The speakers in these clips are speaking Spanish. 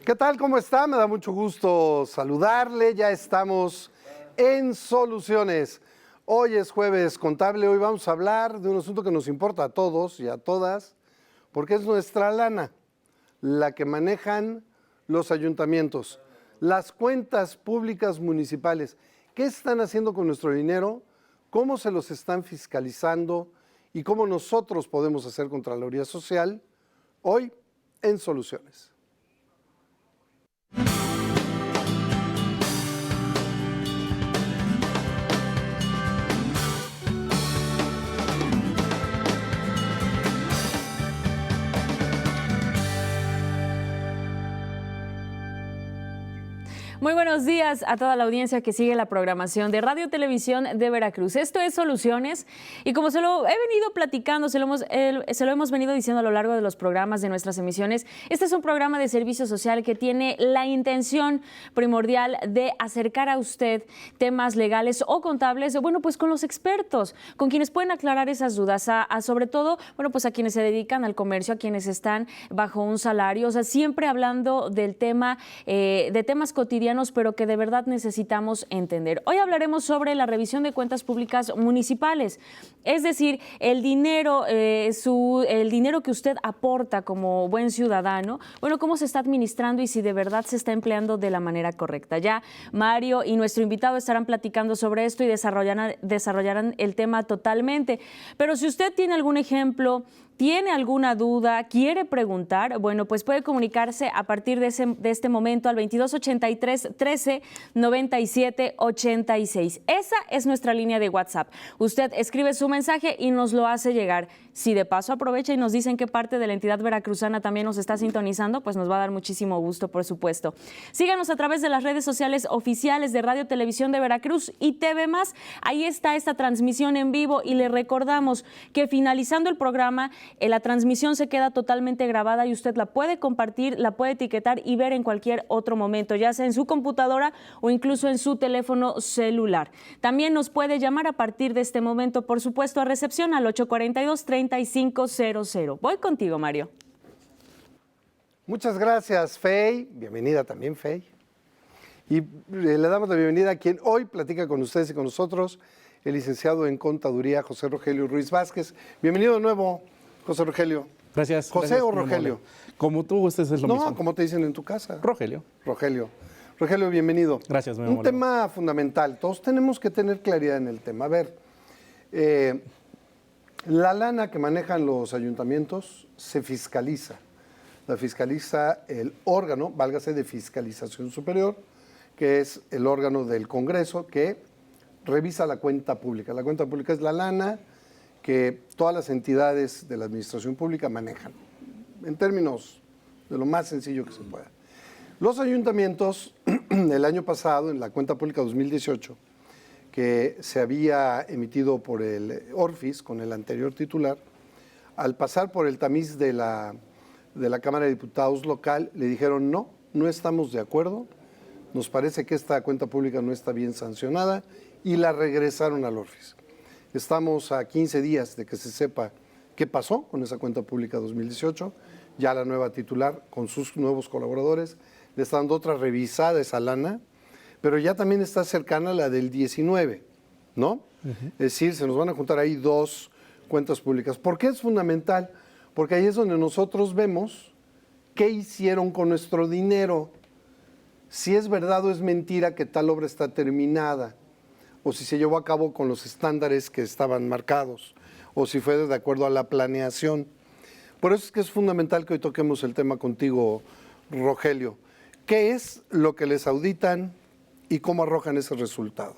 ¿Qué tal? ¿Cómo está? Me da mucho gusto saludarle. Ya estamos en Soluciones. Hoy es jueves contable. Hoy vamos a hablar de un asunto que nos importa a todos y a todas, porque es nuestra lana, la que manejan los ayuntamientos, las cuentas públicas municipales. ¿Qué están haciendo con nuestro dinero? ¿Cómo se los están fiscalizando? ¿Y cómo nosotros podemos hacer Contraloría Social? Hoy en Soluciones. Muy buenos días a toda la audiencia que sigue la programación de Radio Televisión de Veracruz. Esto es Soluciones y como se lo he venido platicando, se lo hemos venido diciendo a lo largo de los programas de nuestras emisiones, este es un programa de servicio social que tiene la intención primordial de acercar a usted temas legales o contables, bueno, pues con los expertos, con quienes pueden aclarar esas dudas, sobre todo, bueno, pues a quienes se dedican al comercio, a quienes están bajo un salario, o sea, siempre hablando del tema, de temas cotidianos, pero que de verdad necesitamos entender. Hoy hablaremos sobre la revisión de cuentas públicas municipales, es decir, el dinero que usted aporta como buen ciudadano, bueno, cómo se está administrando y si de verdad se está empleando de la manera correcta. Ya Mario y nuestro invitado estarán platicando sobre esto y desarrollarán el tema totalmente. Pero si usted tiene algún ejemplo, ¿tiene alguna duda? ¿Quiere preguntar? Bueno, pues puede comunicarse a partir de este momento al 2283 13 97 86. Esa es nuestra línea de WhatsApp. Usted escribe su mensaje y nos lo hace llegar. Si de paso aprovecha y nos dicen qué parte de la entidad veracruzana también nos está sintonizando, pues nos va a dar muchísimo gusto, por supuesto. Síganos a través de las redes sociales oficiales de Radio Televisión de Veracruz y TV+. Ahí está esta transmisión en vivo y le recordamos que finalizando el programa, la transmisión se queda totalmente grabada y usted la puede compartir, la puede etiquetar y ver en cualquier otro momento, ya sea en su computadora o incluso en su teléfono celular. También nos puede llamar a partir de este momento, por supuesto, a recepción al 842-3500. Voy contigo, Mario. Muchas gracias, Fey. Bienvenida también, Fey. Y le damos la bienvenida a quien hoy platica con ustedes y con nosotros, el licenciado en Contaduría, José Rogelio Ruiz Vázquez. Bienvenido de nuevo, José Rogelio. Gracias. ¿José gracias, o Rogelio? Como tú gustes es lo mismo. No, como te dicen en tu casa. Rogelio. Rogelio. Rogelio, bienvenido. Gracias, muy Un amable. tema fundamental. Todos tenemos que tener claridad en el tema. A ver, la lana que manejan los ayuntamientos se fiscaliza. La fiscaliza el órgano, válgase de fiscalización superior, que es el órgano del Congreso que revisa la cuenta pública. La cuenta pública es la lana que todas las entidades de la administración pública manejan, en términos de lo más sencillo que se pueda. Los ayuntamientos, el año pasado, en la cuenta pública 2018, que se había emitido por el ORFIS con el anterior titular, al pasar por el tamiz de la Cámara de Diputados local, le dijeron no estamos de acuerdo, nos parece que esta cuenta pública no está bien sancionada y la regresaron al ORFIS. Estamos a 15 días de que se sepa qué pasó con esa cuenta pública 2018, ya la nueva titular con sus nuevos colaboradores le está dando otra revisada esa lana, pero ya también está cercana a la del 19, ¿no? Es decir, se nos van a juntar ahí dos cuentas públicas. ¿Por qué es fundamental? Porque ahí es donde nosotros vemos qué hicieron con nuestro dinero, si es verdad o es mentira que tal obra está terminada, o si se llevó a cabo con los estándares que estaban marcados, o si fue de acuerdo a la planeación. Por eso es que es fundamental que hoy toquemos el tema contigo, Rogelio. ¿Qué es lo que les auditan y cómo arrojan ese resultado?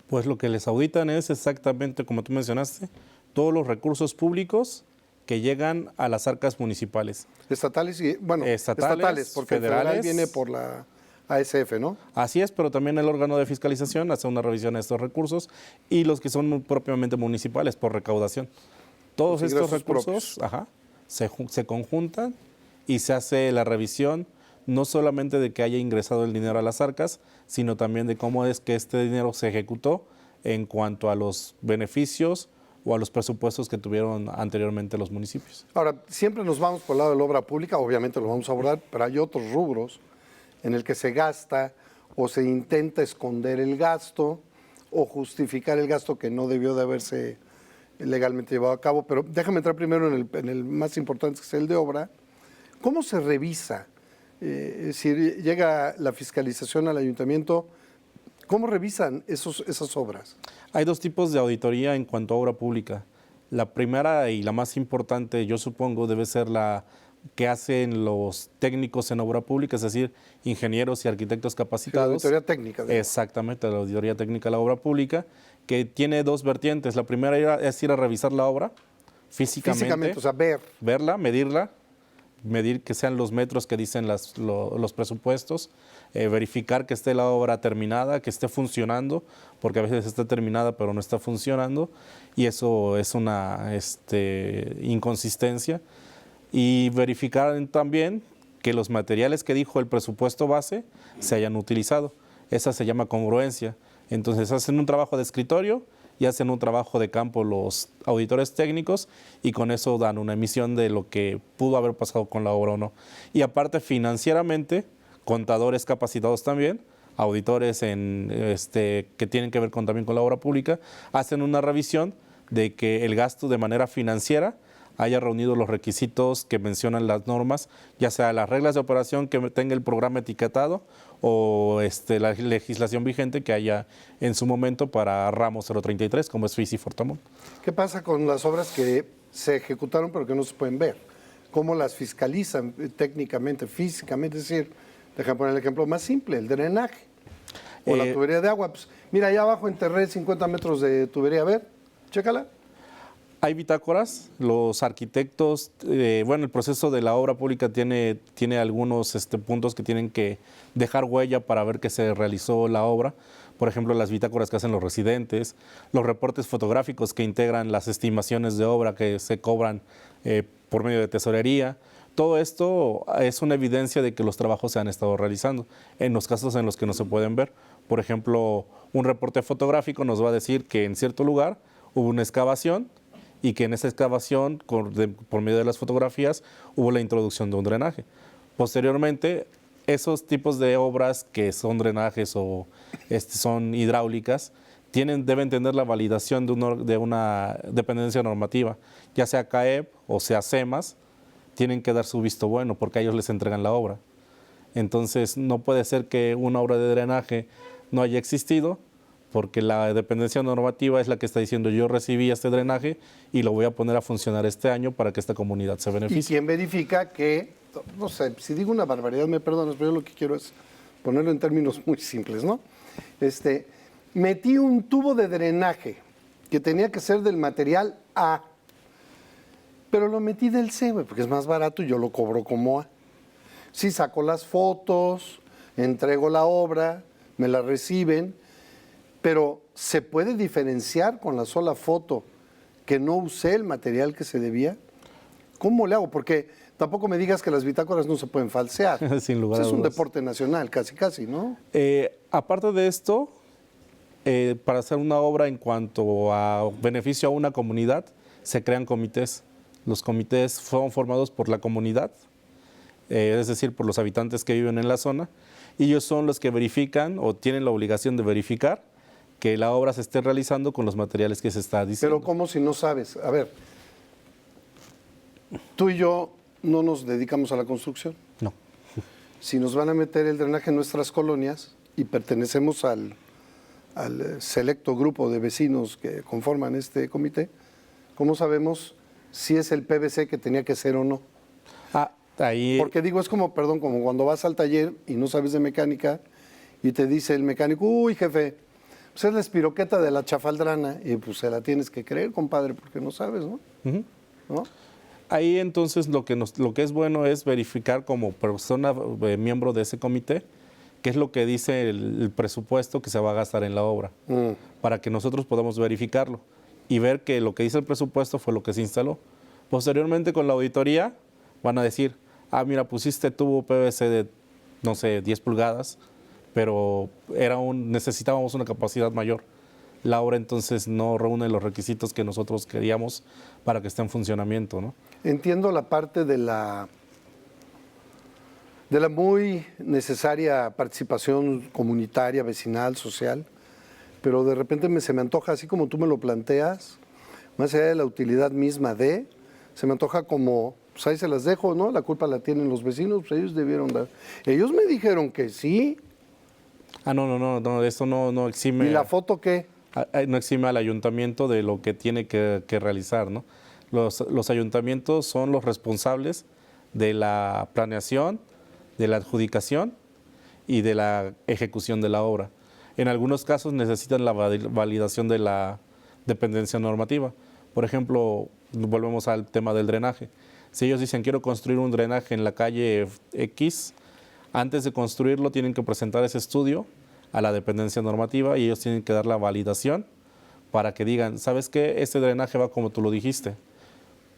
Pues lo que les auditan es exactamente, como tú mencionaste, todos los recursos públicos que llegan a las arcas municipales. Estatales y, bueno, estatales porque federales, el federal viene por la ASF, ¿no? Así es, pero también el órgano de fiscalización hace una revisión de estos recursos y los que son propiamente municipales por recaudación. Todos Los estos ingresos recursos se conjuntan y se hace la revisión no solamente de que haya ingresado el dinero a las arcas, sino también de cómo es que este dinero se ejecutó en cuanto a los beneficios o a los presupuestos que tuvieron anteriormente los municipios. Ahora, siempre nos vamos por el lado de la obra pública, obviamente lo vamos a abordar, pero hay otros rubros en el que se gasta o se intenta esconder el gasto o justificar el gasto que no debió de haberse legalmente llevado a cabo. Pero déjame entrar primero en el más importante, que es el de obra. ¿Cómo se revisa? Si llega la fiscalización al ayuntamiento, ¿cómo revisan esas obras? Hay dos tipos de auditoría en cuanto a obra pública. La primera y la más importante, yo supongo, debe ser la que hacen los técnicos en obra pública, es decir, ingenieros y arquitectos capacitados. La auditoría técnica. Exactamente, la auditoría técnica de la obra pública, que tiene dos vertientes. La primera es ir a revisar la obra físicamente, o sea, verla, medir que sean los metros que dicen los presupuestos, verificar que esté la obra terminada, que esté funcionando, porque a veces está terminada pero no está funcionando, y eso es una inconsistencia. Y verificar también que los materiales que dijo el presupuesto base se hayan utilizado. Esa se llama congruencia. Entonces hacen un trabajo de escritorio y hacen un trabajo de campo los auditores técnicos y con eso dan una emisión de lo que pudo haber pasado con la obra o no. Y aparte financieramente, contadores capacitados también, auditores que tienen que ver también con la obra pública, hacen una revisión de que el gasto de manera financiera haya reunido los requisitos que mencionan las normas, ya sea las reglas de operación que tenga el programa etiquetado o la legislación vigente que haya en su momento para ramo 033, como es FIS y Fortamón. ¿Qué pasa con las obras que se ejecutaron pero que no se pueden ver? ¿Cómo las fiscalizan técnicamente, físicamente? Es decir, déjame poner el ejemplo más simple, el drenaje o la tubería de agua. Pues, mira, allá abajo enterré 50 metros de tubería, a ver, chécala. Hay bitácoras, los arquitectos, el proceso de la obra pública tiene algunos puntos que tienen que dejar huella para ver que se realizó la obra. Por ejemplo, las bitácoras que hacen los residentes, los reportes fotográficos que integran las estimaciones de obra que se cobran por medio de tesorería. Todo esto es una evidencia de que los trabajos se han estado realizando en los casos en los que no se pueden ver. Por ejemplo, un reporte fotográfico nos va a decir que en cierto lugar hubo una excavación y que en esa excavación, por medio de las fotografías, hubo la introducción de un drenaje. Posteriormente, esos tipos de obras que son drenajes o son hidráulicas, deben tener la validación de una dependencia normativa, ya sea CAEB o sea CEMAS, tienen que dar su visto bueno porque a ellos les entregan la obra. Entonces, no puede ser que una obra de drenaje no haya existido, porque la dependencia normativa es la que está diciendo yo recibí este drenaje y lo voy a poner a funcionar este año para que esta comunidad se beneficie. ¿Y quién verifica que, no sé, si digo una barbaridad me perdonas, pero yo lo que quiero es ponerlo en términos muy simples, ¿no? Metí un tubo de drenaje que tenía que ser del material A, pero lo metí del C, porque es más barato y yo lo cobro como A. Sí, saco las fotos, entrego la obra, me la reciben, pero ¿se puede diferenciar con la sola foto que no usé el material que se debía? ¿Cómo le hago? Porque tampoco me digas que las bitácoras no se pueden falsear. Sin lugar a dudas. Es un deporte nacional, casi, ¿no? Aparte de esto, para hacer una obra en cuanto a beneficio a una comunidad, se crean comités. Los comités son formados por la comunidad, es decir, por los habitantes que viven en la zona, y ellos son los que verifican o tienen la obligación de verificar que la obra se esté realizando con los materiales que se está diciendo. Pero ¿cómo si no sabes? A ver, tú y yo no nos dedicamos a la construcción. No. Si nos van a meter el drenaje en nuestras colonias y pertenecemos al selecto grupo de vecinos que conforman este comité, ¿cómo sabemos si es el PVC que tenía que ser o no? Ahí... Porque digo, es como cuando vas al taller y no sabes de mecánica y te dice el mecánico, uy, jefe, pues es la espiroqueta de la chafaldrana, y pues se la tienes que creer, compadre, porque no sabes, ¿no? Uh-huh. ¿No? Ahí entonces lo que es bueno es verificar como persona, miembro de ese comité, qué es lo que dice el presupuesto que se va a gastar en la obra, para que nosotros podamos verificarlo y ver que lo que dice el presupuesto fue lo que se instaló. Posteriormente con la auditoría van a decir, mira, pusiste tubo PVC de, no sé, 10 pulgadas, pero necesitábamos una capacidad mayor. La obra entonces no reúne los requisitos que nosotros queríamos para que esté en funcionamiento, ¿no? Entiendo la parte de de la muy necesaria participación comunitaria, vecinal, social, pero de repente se me antoja, así como tú me lo planteas, más allá de la utilidad misma se me antoja como, pues ahí se las dejo, ¿no? La culpa la tienen los vecinos, pues ellos debieron dar. Ellos me dijeron que sí. No, esto no exime. ¿Y la foto qué? No exime al ayuntamiento de lo que tiene que realizar, ¿no? Los ayuntamientos son los responsables de la planeación, de la adjudicación y de la ejecución de la obra. En algunos casos necesitan la validación de la dependencia normativa. Por ejemplo, volvemos al tema del drenaje. Si ellos dicen quiero construir un drenaje en la calle X, antes de construirlo tienen que presentar ese estudio a la dependencia normativa y ellos tienen que dar la validación para que digan, ¿sabes qué? Este drenaje va como tú lo dijiste,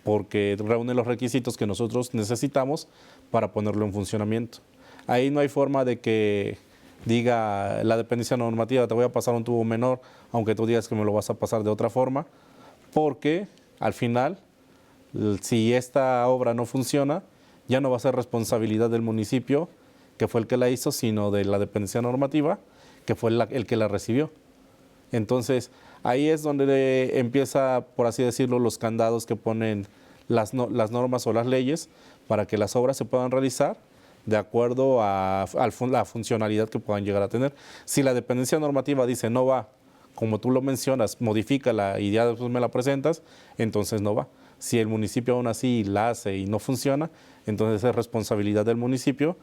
porque reúne los requisitos que nosotros necesitamos para ponerlo en funcionamiento. Ahí no hay forma de que diga la dependencia normativa, te voy a pasar un tubo menor, aunque tú digas que me lo vas a pasar de otra forma, porque al final, si esta obra no funciona, ya no va a ser responsabilidad del municipio, que fue el que la hizo, sino de la dependencia normativa, que fue el que la recibió. Entonces, ahí es donde empieza, por así decirlo, los candados que ponen las normas o las leyes para que las obras se puedan realizar de acuerdo a la funcionalidad que puedan llegar a tener. Si la dependencia normativa dice no va, como tú lo mencionas, modifícala y ya después me la presentas, entonces no va. Si el municipio aún así la hace y no funciona, entonces es responsabilidad del municipio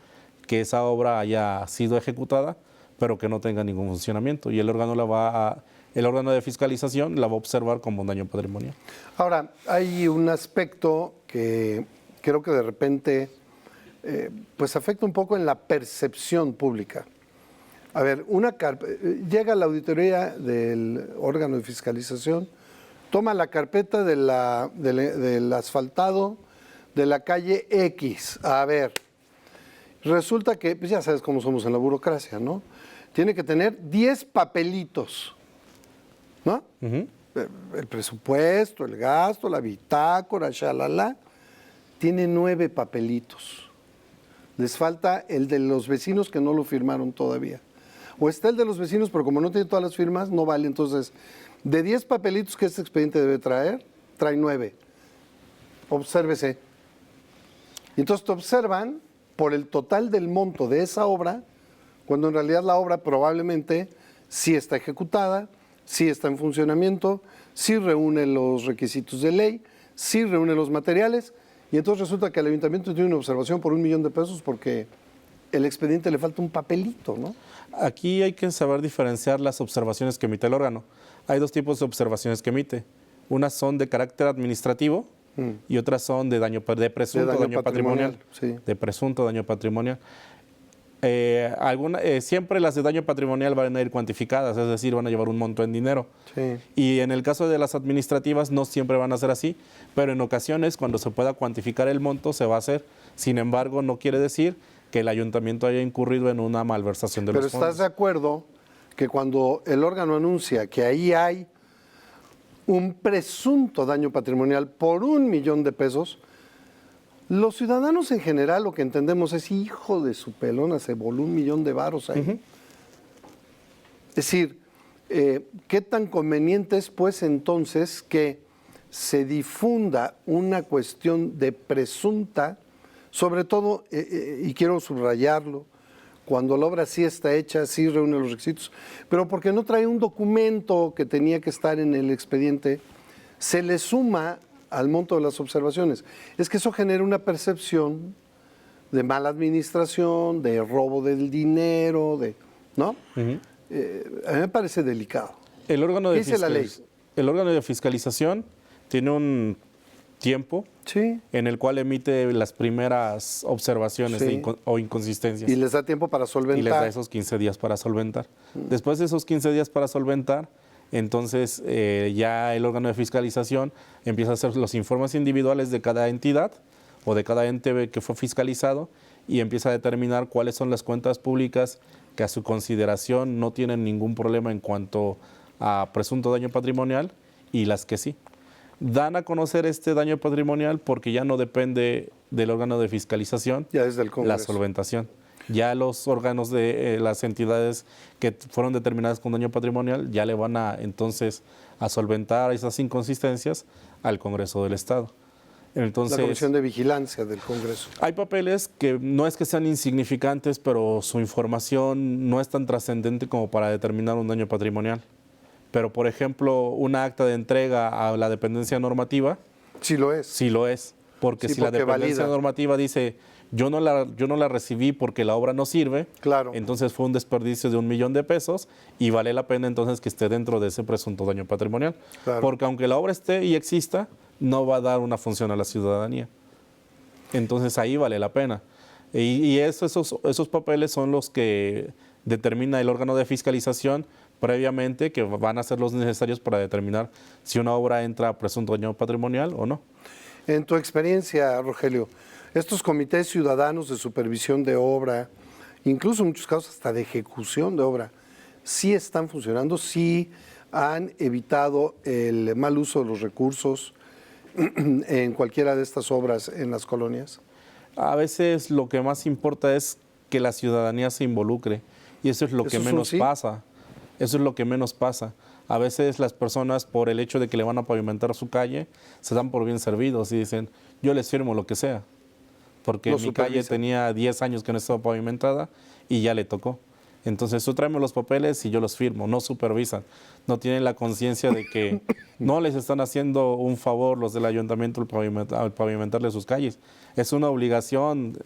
que esa obra haya sido ejecutada, pero que no tenga ningún funcionamiento. Y el órgano de fiscalización la va a observar como un daño patrimonial. Ahora, hay un aspecto que creo que de repente pues afecta un poco en la percepción pública. A ver, llega la auditoría del órgano de fiscalización, toma la carpeta del asfaltado de la calle X. A ver, resulta que, pues ya sabes cómo somos en la burocracia, ¿no? Tiene que tener 10 papelitos, ¿no? Uh-huh. El presupuesto, el gasto, la bitácora, shalala. Tiene 9 papelitos. Les falta el de los vecinos que no lo firmaron todavía. O está el de los vecinos, pero como no tiene todas las firmas, no vale. Entonces, de 10 papelitos que este expediente debe traer, trae 9. Obsérvese. Y entonces te observan por el total del monto de esa obra, cuando en realidad la obra probablemente sí está ejecutada, sí está en funcionamiento, sí reúne los requisitos de ley, sí reúne los materiales, y entonces resulta que el ayuntamiento tiene una observación por $1,000,000 porque el expediente le falta un papelito, ¿no? Aquí hay que saber diferenciar las observaciones que emite el órgano. Hay dos tipos de observaciones que emite. Unas son de carácter administrativo y otras son de presunto daño patrimonial. Sí. De presunto daño patrimonial. Siempre las de daño patrimonial van a ir cuantificadas, es decir, van a llevar un monto en dinero. Sí. Y en el caso de las administrativas no siempre van a ser así, pero en ocasiones cuando se pueda cuantificar el monto se va a hacer. Sin embargo, no quiere decir que el ayuntamiento haya incurrido en una malversación de los fondos. Pero ¿estás de acuerdo que cuando el órgano anuncia que ahí hay un presunto daño patrimonial por $1,000,000, los ciudadanos en general lo que entendemos es, hijo de su pelona, se voló $1,000,000 ahí? Uh-huh. Es decir, ¿qué tan conveniente es pues entonces que se difunda una cuestión de presunta, sobre todo, y quiero subrayarlo, cuando la obra sí está hecha, sí reúne los requisitos, pero porque no trae un documento que tenía que estar en el expediente, se le suma al monto de las observaciones? Es que eso genera una percepción de mala administración, de robo del dinero, ¿no? Uh-huh. A mí me parece delicado. El órgano ¿Qué dice la ley? El órgano de fiscalización tiene un tiempo Sí. en el cual emite las primeras observaciones Sí. o inconsistencias. Y les da tiempo para solventar. Y les da esos 15 días para solventar. Después de esos 15 días para solventar, entonces ya el órgano de fiscalización empieza a hacer los informes individuales de cada entidad o de cada ente que fue fiscalizado y empieza a determinar cuáles son las cuentas públicas que a su consideración no tienen ningún problema en cuanto a presunto daño patrimonial y las que sí. dan a conocer este daño patrimonial porque ya no depende del órgano de fiscalización Ya desde el la Congreso. solventación. Ya los órganos de las entidades que fueron determinadas con daño patrimonial ya le van a entonces a solventar esas inconsistencias al Congreso del Estado. Entonces, La Comisión de Vigilancia del Congreso. hay papeles que no es que sean insignificantes, pero su información no es tan trascendente como para determinar un daño patrimonial. Pero, por ejemplo, una acta de entrega a la dependencia normativa, Sí lo es. sí lo es. Porque Sí, si la porque dependencia valida. normativa dice, yo no la recibí porque la obra no sirve, Claro. entonces fue un desperdicio de 1 millón de pesos y vale la pena entonces que esté dentro de ese presunto daño patrimonial. Claro. Porque aunque la obra esté y exista, no va a dar una función a la ciudadanía. Entonces ahí vale la pena. Y esos papeles son los que determina el órgano de fiscalización previamente, que van a ser los necesarios para determinar si una obra entra a presunto daño patrimonial o no. En tu experiencia, Rogelio, estos comités ciudadanos de supervisión de obra, incluso en muchos casos hasta de ejecución de obra, ¿sí están funcionando? ¿Sí han evitado el mal uso de los recursos en cualquiera de estas obras en las colonias? A veces lo que más importa es que la ciudadanía se involucre y eso es lo que ¿Eso es un menos sí? pasa. Eso es lo que menos pasa. A veces las personas, por el hecho de que le van a pavimentar su calle, se dan por bien servidos y dicen, yo les firmo lo que sea, porque Lo mi calle supervisan. tenía 10 años que no estaba pavimentada y ya le tocó. Entonces tú tráeme los papeles y yo los firmo, no supervisan. No tienen la conciencia de que no les están haciendo un favor los del ayuntamiento al pavimentarle sus calles. Es una obligación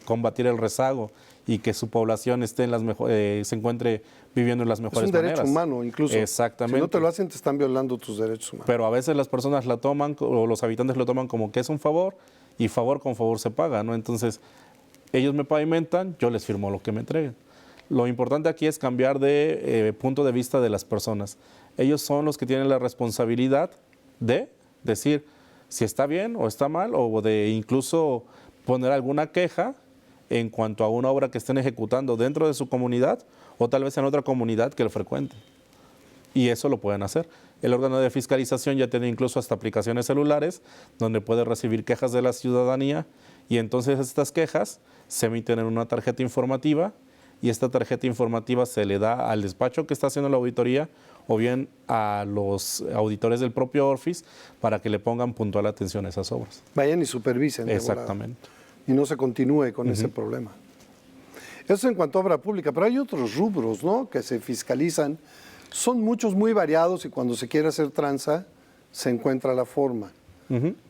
combatir el rezago y que su población esté en se encuentre viviendo en las Es mejores un derecho maneras. humano, incluso. Exactamente. Si no te lo hacen, te están violando tus derechos humanos. Pero a veces las personas la toman, o los habitantes lo toman como que es un favor, y favor con favor se paga, ¿no? Entonces, ellos me pavimentan, yo les firmo lo que me entreguen. Lo importante aquí es cambiar de punto de vista de las personas. Ellos son los que tienen la responsabilidad de decir si está bien o está mal, o de incluso poner alguna queja en cuanto a una obra que estén ejecutando dentro de su comunidad o tal vez en otra comunidad que lo frecuente. Y eso lo pueden hacer. El órgano de fiscalización ya tiene incluso hasta aplicaciones celulares donde puede recibir quejas de la ciudadanía y entonces estas quejas se emiten en una tarjeta informativa y esta tarjeta informativa se le da al despacho que está haciendo la auditoría o bien a los auditores del propio Orfis para que le pongan puntual atención a esas obras. Vayan y supervisen. de volada. Exactamente. Y no se continúe con ese problema. Eso en cuanto a obra pública, pero hay otros rubros, ¿no?, que se fiscalizan. Son muchos, muy variados, y cuando se quiere hacer tranza, se encuentra la forma.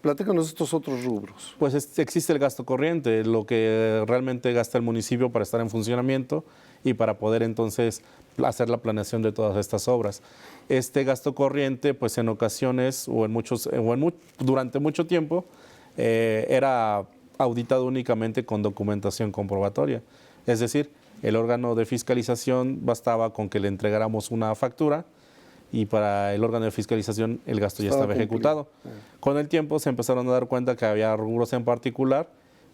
Platícanos estos otros rubros. Pues existe el gasto corriente, lo que realmente gasta el municipio para estar en funcionamiento y para poder entonces hacer la planeación de todas estas obras. Este gasto corriente, pues en ocasiones o durante mucho tiempo era auditado únicamente con documentación comprobatoria. Es decir, el órgano de fiscalización bastaba con que le entregáramos una factura y para el órgano de fiscalización el gasto ya estaba ejecutado. Con el tiempo se empezaron a dar cuenta que había rubros en particular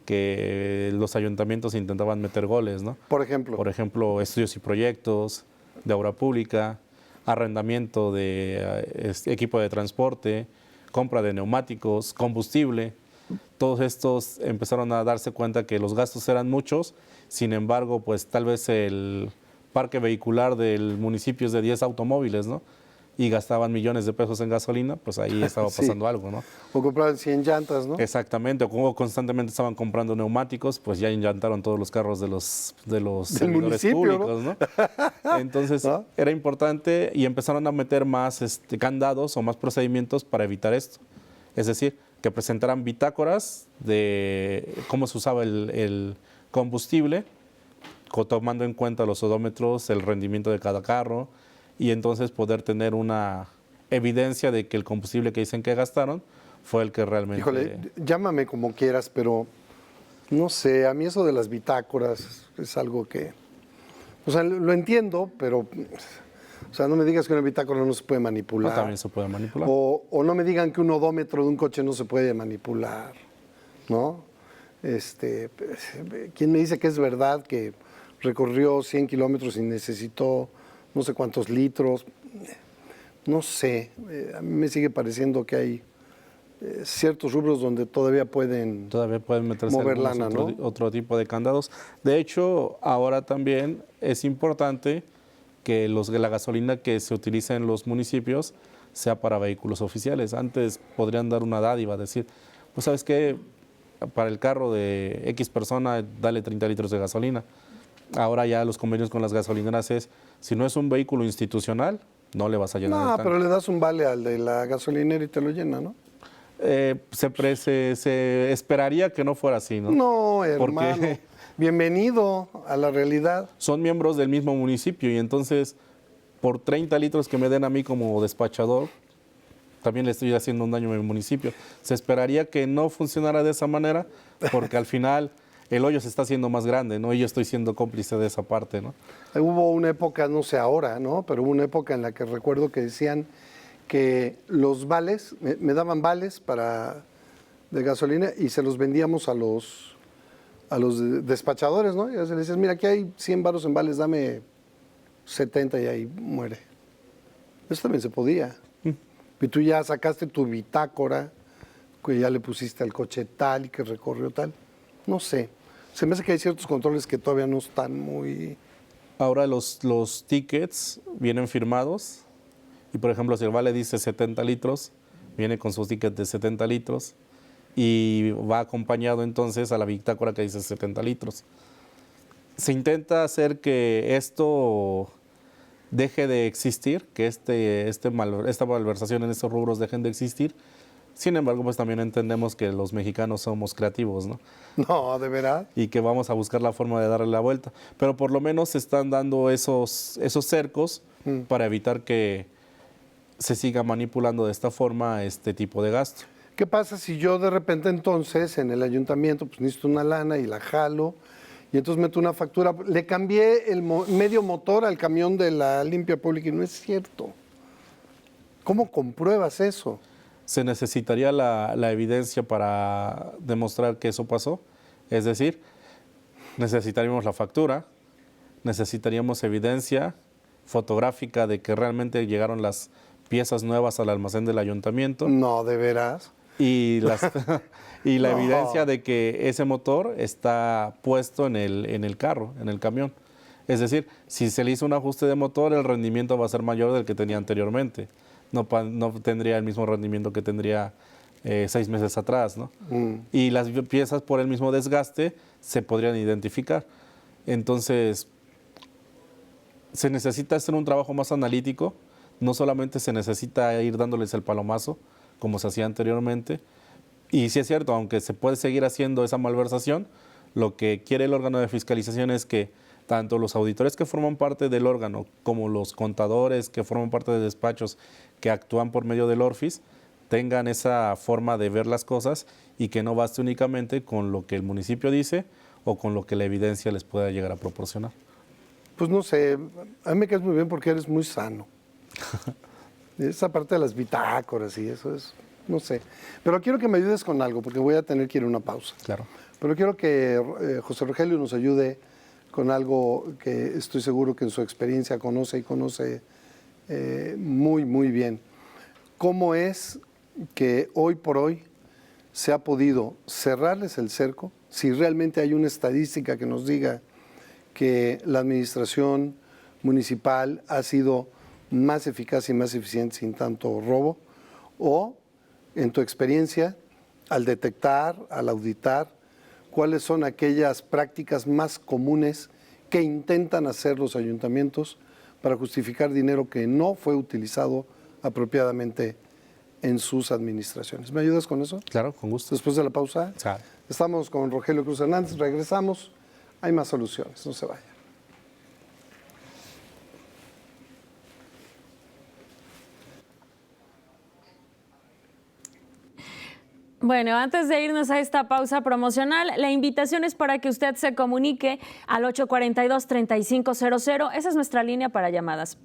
que los ayuntamientos intentaban meter goles, ¿no? Por ejemplo. Por ejemplo, estudios y proyectos de obra pública, arrendamiento de equipo de transporte, compra de neumáticos, combustible. Todos estos empezaron a darse cuenta que los gastos eran muchos, sin embargo, pues tal vez el parque vehicular del municipio es de 10 automóviles, ¿no? Y gastaban millones de pesos en gasolina, pues ahí estaba Sí. pasando algo, ¿no? O comprar 100 llantas, ¿no? Exactamente, o como constantemente estaban comprando neumáticos, pues ya enllantaron todos los carros de los servidores municipio, públicos, ¿no? Entonces ¿No? era importante y empezaron a meter más candados o más procedimientos para evitar esto. Es decir, que presentaran bitácoras de cómo se usaba el combustible, tomando en cuenta los odómetros, el rendimiento de cada carro, y entonces poder tener una evidencia de que el combustible que dicen que gastaron fue el que realmente... Híjole, llámame como quieras, pero no sé, a mí eso de las bitácoras es algo que... O sea, lo entiendo, pero... O sea, no me digas que una bitácora no se puede manipular. No, también se puede manipular. O no me digan que un odómetro de un coche no se puede manipular, ¿no? ¿Quién me dice que es verdad que recorrió 100 kilómetros y necesitó no sé cuántos litros? No sé, a mí me sigue pareciendo que hay ciertos rubros donde todavía pueden meterse mover algunos lana, ¿no? otro tipo de candados. De hecho, ahora también es importante que la gasolina que se utiliza en los municipios sea para vehículos oficiales. Antes podrían dar una dádiva, decir, pues ¿sabes qué? Para el carro de X persona, dale 30 litros de gasolina. Ahora ya los convenios con las gasolineras es, si no es un vehículo institucional, no le vas a llenar el No, tanque. pero le das un vale al de la gasolinera y te lo llena, ¿no? Se esperaría que no fuera así, ¿no? No, hermano. Porque bienvenido a la realidad. son miembros del mismo municipio y entonces por 30 litros que me den a mí como despachador, también le estoy haciendo un daño a mi municipio. Se esperaría que no funcionara de esa manera porque al final el hoyo se está haciendo más grande, ¿no? Y yo estoy siendo cómplice de esa parte, ¿no? Hubo una época, no sé ahora, ¿no? Pero hubo una época en la que recuerdo que decían que los vales, me daban vales de gasolina y se los vendíamos a los despachadores, ¿no? Y se les decías, mira, aquí hay 100 varos en vales, dame 70 y ahí muere. Eso también se podía. Y tú ya sacaste tu bitácora, que ya le pusiste al coche tal y que recorrió tal. No sé. Se me hace que hay ciertos controles que todavía no están muy... Ahora los tickets vienen firmados y, por ejemplo, si el vale dice 70 litros, viene con sus tickets de 70 litros y va acompañado entonces a la bitácora que dice 70 litros. Se intenta hacer que esto deje de existir, que esta malversación en estos rubros dejen de existir. Sin embargo, pues también entendemos que los mexicanos somos creativos, ¿no? No, ¿de verdad? Y que vamos a buscar la forma de darle la vuelta. Pero por lo menos se están dando esos cercos para evitar que se siga manipulando de esta forma este tipo de gasto. ¿Qué pasa si yo de repente entonces en el ayuntamiento pues necesito una lana y la jalo y entonces meto una factura? Le cambié el medio motor al camión de la limpia pública y no es cierto. ¿Cómo compruebas eso? Se necesitaría la evidencia para demostrar que eso pasó. Es decir, necesitaríamos la factura, necesitaríamos evidencia fotográfica de que realmente llegaron las piezas nuevas al almacén del ayuntamiento. No, ¿de veras? Y la No. evidencia de que ese motor está puesto en el carro, en el camión. Es decir, si se le hizo un ajuste de motor, el rendimiento va a ser mayor del que tenía anteriormente. No tendría el mismo rendimiento que tendría 6 meses atrás, ¿no? Y las piezas por el mismo desgaste se podrían identificar. Entonces, se necesita hacer un trabajo más analítico. No solamente se necesita ir dándoles el palomazo, como se hacía anteriormente. Y sí es cierto, aunque se puede seguir haciendo esa malversación, lo que quiere el órgano de fiscalización es que tanto los auditores que forman parte del órgano como los contadores que forman parte de despachos que actúan por medio del ORFIS tengan esa forma de ver las cosas y que no baste únicamente con lo que el municipio dice o con lo que la evidencia les pueda llegar a proporcionar. Pues no sé, a mí me caes muy bien porque eres muy sano. Esa parte de las bitácoras y eso es, no sé. Pero quiero que me ayudes con algo porque voy a tener que ir a una pausa. Claro. Pero quiero que José Rogelio nos ayude con algo que estoy seguro que en su experiencia conoce muy, muy bien. ¿Cómo es que hoy por hoy se ha podido cerrarles el cerco? Si realmente hay una estadística que nos diga que la administración municipal ha sido más eficaz y más eficiente sin tanto robo, o en tu experiencia, al detectar, al auditar, cuáles son aquellas prácticas más comunes que intentan hacer los ayuntamientos para justificar dinero que no fue utilizado apropiadamente en sus administraciones. ¿Me ayudas con eso? Claro, con gusto. Después de la pausa, Claro. estamos con Rogelio Cruz Hernández, regresamos, hay más soluciones, no se vayan. Bueno, antes de irnos a esta pausa promocional, la invitación es para que usted se comunique al 842-3500. Esa es nuestra línea para llamadas.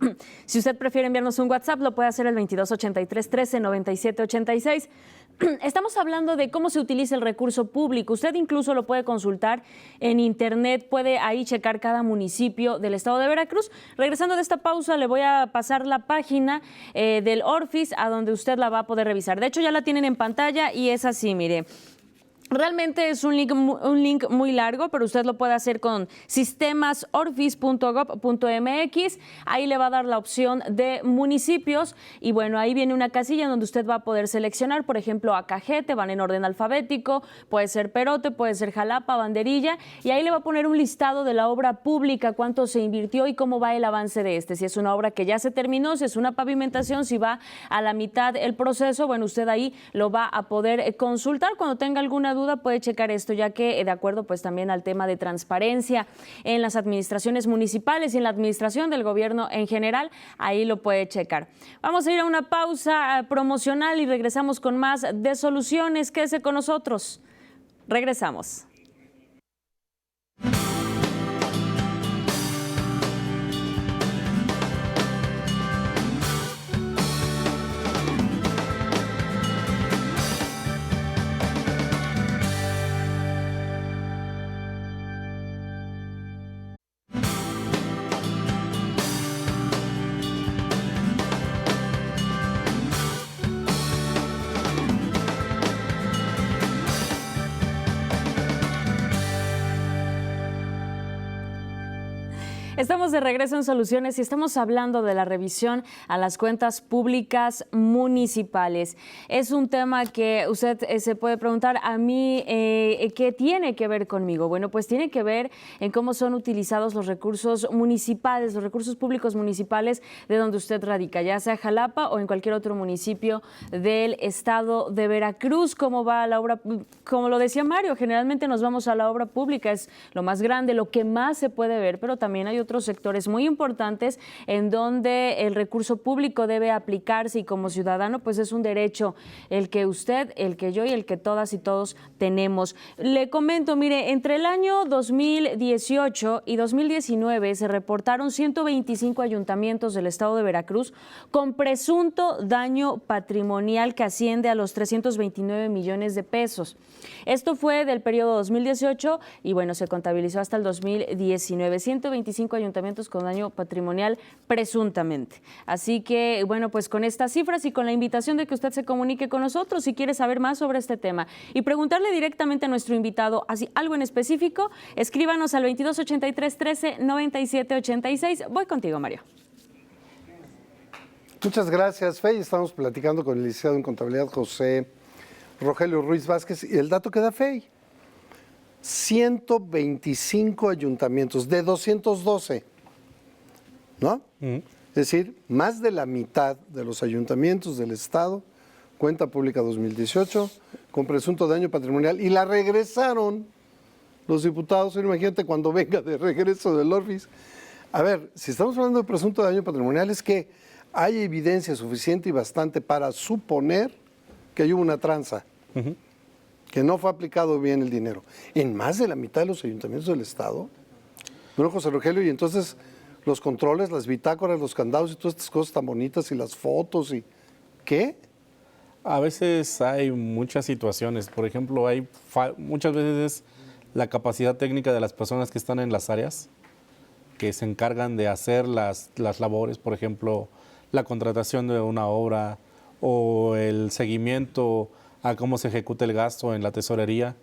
Si usted prefiere enviarnos un WhatsApp, lo puede hacer el 2283 13 97 86. estamos hablando de cómo se utiliza el recurso público. Usted incluso lo puede consultar en internet, puede ahí checar cada municipio del estado de Veracruz. Regresando de esta pausa, le voy a pasar la página del ORFIS a donde usted la va a poder revisar. De hecho, ya la tienen en pantalla y es así, mire. Realmente es un link muy largo, pero usted lo puede hacer con sistemasorfis.gov.mx. Ahí le va a dar la opción de municipios y bueno, ahí viene una casilla en donde usted va a poder seleccionar, por ejemplo, Acajete, van en orden alfabético, puede ser Perote, puede ser Jalapa, Banderilla, y ahí le va a poner un listado de la obra pública, cuánto se invirtió y cómo va el avance de si es una obra que ya se terminó, si es una pavimentación, si va a la mitad el proceso, bueno, usted ahí lo va a poder consultar. Cuando tenga alguna duda puede checar esto, ya que de acuerdo pues también al tema de transparencia en las administraciones municipales y en la administración del gobierno en general, ahí lo puede checar. Vamos a ir a una pausa promocional y regresamos con más de Soluciones. Quédese con nosotros. Regresamos. Estamos de regreso en Soluciones y estamos hablando de la revisión a las cuentas públicas municipales. Es un tema que usted se puede preguntar, a mí, ¿qué tiene que ver conmigo? Bueno, pues tiene que ver en cómo son utilizados los recursos municipales, los recursos públicos municipales de donde usted radica, ya sea Jalapa o en cualquier otro municipio del estado de Veracruz. ¿Cómo va la obra? Como lo decía Mario, generalmente nos vamos a la obra pública, es lo más grande, lo que más se puede ver, pero también hay otros sectores muy importantes en donde el recurso público debe aplicarse y como ciudadano pues es un derecho el que usted, el que yo y el que todas y todos tenemos. Le comento, mire, entre el año 2018 y 2019 se reportaron 125 ayuntamientos del estado de Veracruz con presunto daño patrimonial que asciende a los 329 millones de pesos. Esto fue del periodo 2018 y bueno, se contabilizó hasta el 2019, 125 ayuntamientos con daño patrimonial presuntamente. Así que bueno, pues con estas cifras y con la invitación de que usted se comunique con nosotros si quiere saber más sobre este tema y preguntarle directamente a nuestro invitado así algo en específico, escríbanos al 2283 13 97 86. Voy contigo, Mario. Muchas gracias, Fey. Estamos platicando con el licenciado en Contabilidad José Rogelio Ruiz Vázquez y el dato que da Fey. 125 ayuntamientos de 212, ¿no? Es decir, más de la mitad de los ayuntamientos del estado, cuenta pública 2018, con presunto daño patrimonial y la regresaron los diputados. Imagínate cuando venga de regreso del ORFIS. A ver, si estamos hablando de presunto daño patrimonial es que hay evidencia suficiente y bastante para suponer que hay una tranza. Que no fue aplicado bien el dinero. En más de la mitad de los ayuntamientos del estado. Bueno, José Rogelio, y entonces los controles, las bitácoras, los candados y todas estas cosas tan bonitas y las fotos y... ¿Qué? A veces hay muchas situaciones. Por ejemplo, muchas veces la capacidad técnica de las personas que están en las áreas, que se encargan de hacer las labores, por ejemplo, la contratación de una obra o el seguimiento a cómo se ejecuta el gasto en la tesorería.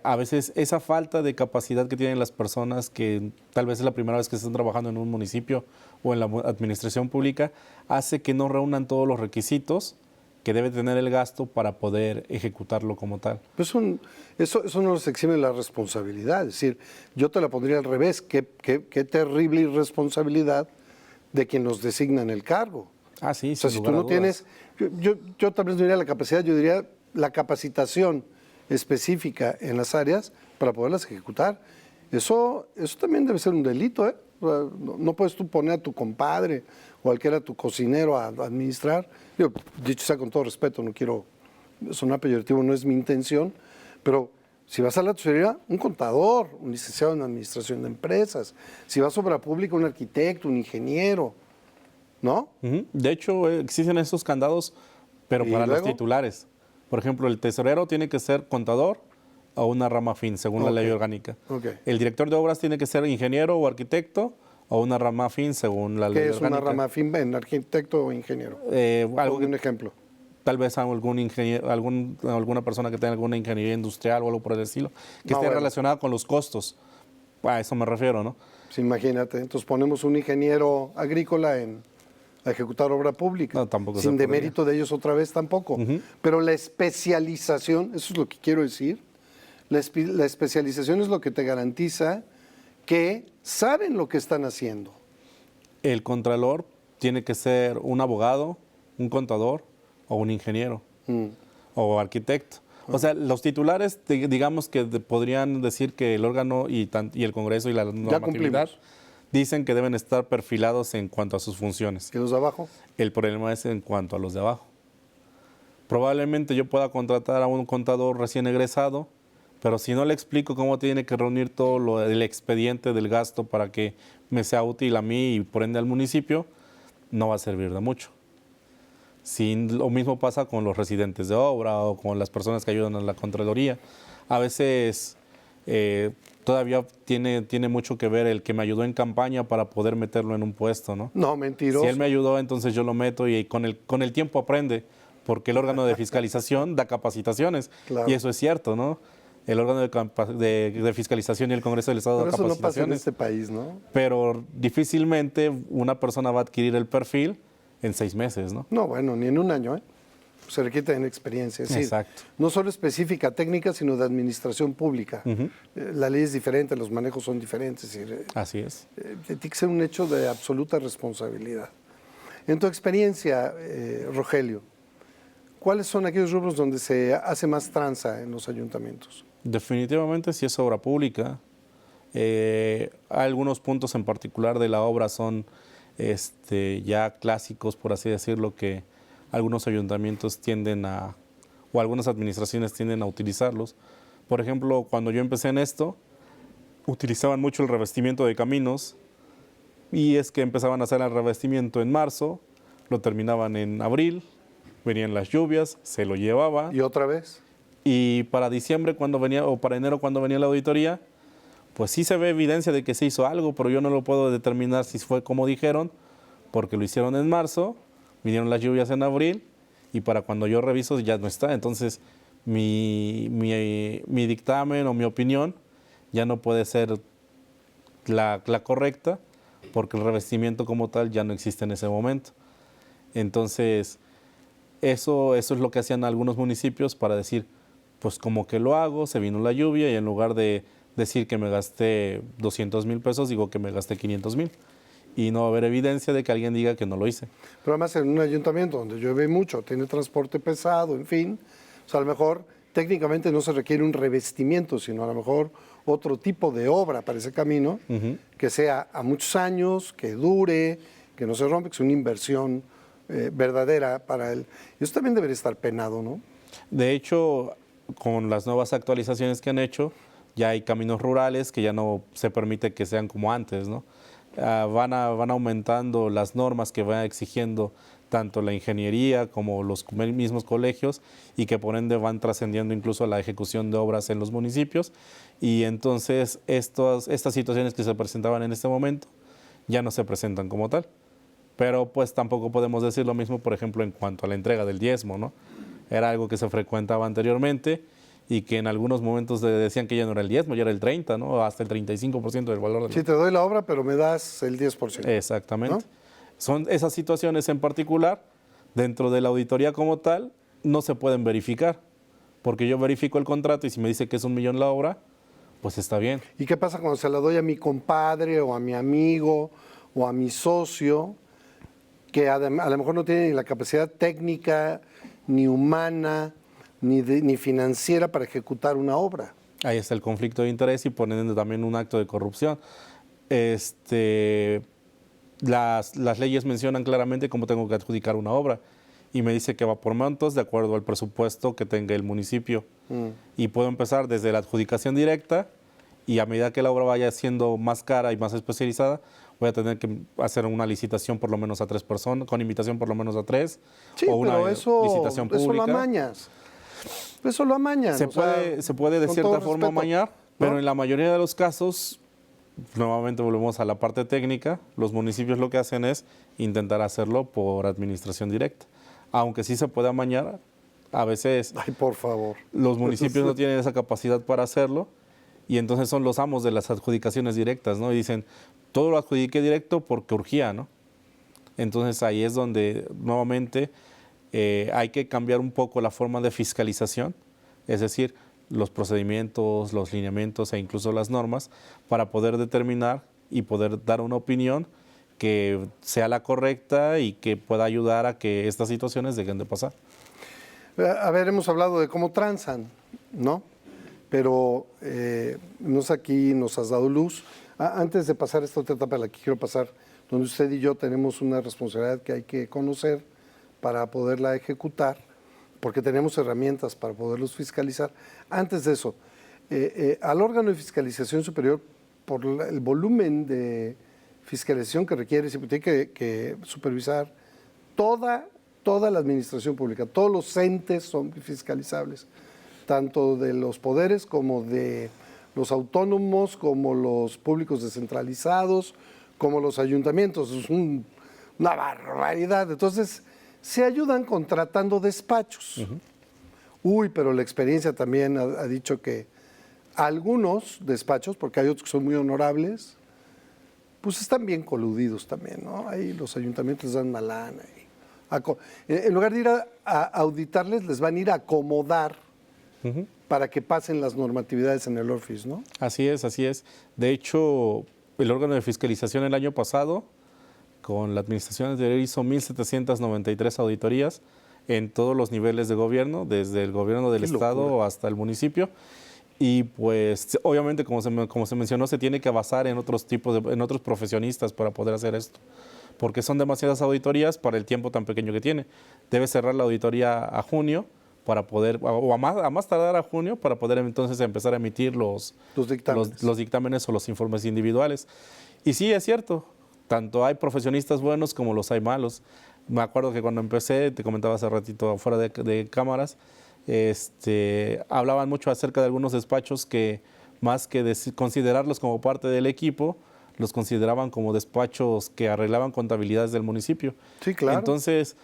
A veces esa falta de capacidad que tienen las personas que tal vez es la primera vez que están trabajando en un municipio o en la administración pública, hace que no reúnan todos los requisitos que debe tener el gasto para poder ejecutarlo como tal. Pues eso no les exime la responsabilidad. Es decir, yo te la pondría al revés. Qué terrible irresponsabilidad de quien nos designa en el cargo. Ah, sí, o sea, si tú no tienes... Yo tal vez no diría la capacidad, yo diría la capacitación específica en las áreas para poderlas ejecutar. Eso también debe ser un delito, ¿eh? No puedes tú poner a tu compadre o al que era tu cocinero a administrar. Yo, dicho sea con todo respeto, no quiero sonar peyorativo, no es mi intención, pero si vas a la tesorería, un contador, un licenciado en administración de empresas. Si vas a obra pública, un arquitecto, un ingeniero, ¿no? De hecho, existen esos candados pero ¿Y para los luego? titulares. Por ejemplo, el tesorero tiene que ser contador o una rama afín, según la ley Ok. orgánica. Ok. El director de obras tiene que ser ingeniero o arquitecto o una rama afín, según la ley ¿Qué es orgánica. una rama afín en arquitecto o ingeniero? Algo Ponme que un ejemplo. tal vez algún ingeniero, alguna persona que tenga alguna ingeniería industrial o algo por el estilo, que No, esté bueno. relacionada con los costos. A eso me refiero, ¿no? Pues imagínate, entonces ponemos un ingeniero agrícola a ejecutar obra pública. No, tampoco se Sin podría. demérito de ellos otra vez tampoco. Pero la especialización, eso es lo que quiero decir, la especialización es lo que te garantiza que saben lo que están haciendo. El contralor tiene que ser un abogado, un contador o un ingeniero o arquitecto. O sea, los titulares, digamos que podrían decir que el órgano y el Congreso y la normatividad cumplimos. dicen que deben estar perfilados en cuanto a sus funciones. ¿Y los de abajo? El problema es en cuanto a los de abajo. Probablemente yo pueda contratar a un contador recién egresado, pero si no le explico cómo tiene que reunir todo el expediente del gasto para que me sea útil a mí y por ende al municipio, no va a servir de mucho. Lo mismo pasa con los residentes de obra o con las personas que ayudan a la Contraloría. A veces todavía tiene mucho que ver el que me ayudó en campaña para poder meterlo en un puesto, ¿no? No, mentiroso. Si él me ayudó, entonces yo lo meto y con el tiempo aprende, porque el órgano de fiscalización da capacitaciones. Claro. Y eso es cierto, ¿no? El órgano de fiscalización y el Congreso del Estado Pero da eso no pasa en capacitaciones. este país, ¿no? Pero difícilmente una persona va a adquirir el perfil en 6 meses, ¿no? No, bueno, ni en un año, ¿eh? Se requiere en experiencia. Es decir, Exacto. no solo específica técnica, sino de administración pública. La ley es diferente, los manejos son diferentes. Es decir, Así es. tiene que ser un hecho de absoluta responsabilidad. En tu experiencia, Rogelio, ¿cuáles son aquellos rubros donde se hace más tranza en los ayuntamientos? Definitivamente si es obra pública. Algunos puntos en particular de la obra son ya clásicos, por así decirlo, que algunos ayuntamientos o algunas administraciones tienden a utilizarlos. Por ejemplo, cuando yo empecé en esto, utilizaban mucho el revestimiento de caminos y es que empezaban a hacer el revestimiento en marzo, lo terminaban en abril, venían las lluvias, se lo llevaba. ¿Y otra vez? Y para diciembre cuando venía, o para enero cuando venía la auditoría, pues sí se ve evidencia de que se hizo algo, pero yo no lo puedo determinar si fue como dijeron, porque lo hicieron en marzo, vinieron las lluvias en abril, y para cuando yo reviso ya no está. Entonces mi dictamen o mi opinión ya no puede ser la correcta, porque el revestimiento como tal ya no existe en ese momento. Entonces, eso es lo que hacían algunos municipios para decir, pues como que lo hago, se vino la lluvia y en lugar de decir que me gasté 200,000 pesos, digo que me gasté 500,000. Y no va a haber evidencia de que alguien diga que no lo hice. Pero además en un ayuntamiento donde llueve mucho, tiene transporte pesado, en fin, o sea, a lo mejor técnicamente no se requiere un revestimiento, sino a lo mejor otro tipo de obra para ese camino, que sea a muchos años, que dure, que no se rompe, que es una inversión verdadera para él. Y eso también debería estar penado, ¿no? De hecho, con las nuevas actualizaciones que han hecho, ya hay caminos rurales que ya no se permite que sean como antes, ¿no? Van aumentando las normas que va exigiendo tanto la ingeniería como los mismos colegios y que por ende van trascendiendo incluso a la ejecución de obras en los municipios. Y entonces estas situaciones que se presentaban en este momento ya no se presentan como tal. Pero pues tampoco podemos decir lo mismo, por ejemplo, en cuanto a la entrega del diezmo, ¿no? Era algo que se frecuentaba anteriormente y que en algunos momentos decían que ya no era el diezmo, ya era el 30, ¿no? Hasta el 35% del valor. Sí, te doy la obra, pero me das el 10%. Exactamente. ¿No? Son esas situaciones en particular, dentro de la auditoría como tal, no se pueden verificar, porque yo verifico el contrato y si me dice que es 1,000,000 la obra, pues está bien. ¿Y qué pasa cuando se la doy a mi compadre o a mi amigo o a mi socio, que a lo mejor no tiene ni la capacidad técnica, ni humana, ni financiera para ejecutar una obra? Ahí está el conflicto de interés y poniendo también un acto de corrupción. Las leyes mencionan claramente cómo tengo que adjudicar una obra y me dice que va por montos de acuerdo al presupuesto que tenga el municipio. Y puedo empezar desde la adjudicación directa y a medida que la obra vaya siendo más cara y más especializada, voy a tener que hacer una licitación por lo menos a 3 personas, con invitación por lo menos a 3, Sí, o una pero licitación pública. eso lo amañas. Eso lo amañan. Se puede de con cierta todo forma respeto, amañar, ¿no? pero en la mayoría de los casos, nuevamente volvemos a la parte técnica, los municipios lo que hacen es intentar hacerlo por administración directa. Aunque sí se puede amañar, a veces Ay, por favor. los municipios no tienen esa capacidad para hacerlo y entonces son los amos de las adjudicaciones directas, ¿no? Y dicen, todo lo adjudiqué directo porque urgía, ¿no? Entonces ahí es donde nuevamente hay que cambiar un poco la forma de fiscalización, es decir, los procedimientos, los lineamientos e incluso las normas para poder determinar y poder dar una opinión que sea la correcta y que pueda ayudar a que estas situaciones dejen de pasar. A ver, hemos hablado de cómo transan, ¿no? Pero aquí nos has dado luz. Antes de pasar esta otra etapa a la que quiero pasar, donde usted y yo tenemos una responsabilidad que hay que conocer para poderla ejecutar, porque tenemos herramientas para poderlos fiscalizar. Antes de eso, al órgano de fiscalización superior, por el volumen de fiscalización que requiere, siempre tiene que supervisar toda la administración pública, todos los entes son fiscalizables, tanto de los poderes como de los autónomos, como los públicos descentralizados, como los ayuntamientos. Es una barbaridad. Entonces, se ayudan contratando despachos. Pero la experiencia también ha dicho que algunos despachos, porque hay otros que son muy honorables, pues están bien coludidos también, ¿no? Ahí los ayuntamientos dan malana. En lugar de ir a auditarles, les van a ir a acomodar para que pasen las normatividades en el ORFIS, ¿no? Así es, así es. De hecho, el órgano de fiscalización el año pasado, con la administración anterior, hizo 1,793 auditorías en todos los niveles de gobierno, desde el gobierno del estado hasta el municipio. Y pues obviamente, como se mencionó, se tiene que basar en otros en otros profesionistas para poder hacer esto, porque son demasiadas auditorías para el tiempo tan pequeño que tiene. Debe cerrar la auditoría a junio para poder, o a más tardar a junio, para poder entonces empezar a emitir los dictámenes o los informes individuales. Y sí, es cierto, tanto hay profesionistas buenos como los hay malos. Me acuerdo que cuando empecé, te comentaba hace ratito fuera de cámaras, hablaban mucho acerca de algunos despachos que, más que considerarlos como parte del equipo, los consideraban como despachos que arreglaban contabilidades del municipio. Sí, claro. Entonces,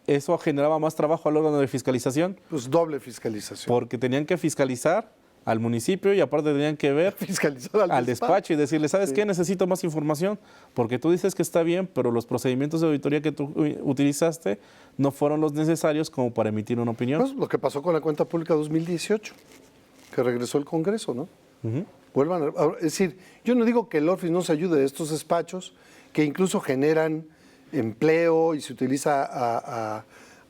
eso generaba más trabajo al órgano de fiscalización. Pues doble fiscalización. Porque tenían que fiscalizar al municipio y aparte tenían que ver fiscalizar al despacho y decirle, ¿sabes qué? Necesito más información, porque tú dices que está bien, pero los procedimientos de auditoría que tú utilizaste no fueron los necesarios como para emitir una opinión. Pues lo que pasó con la cuenta pública 2018, que regresó el Congreso, ¿no? Es decir, yo no digo que el ORFIS no se ayude de estos despachos, que incluso generan empleo y se utiliza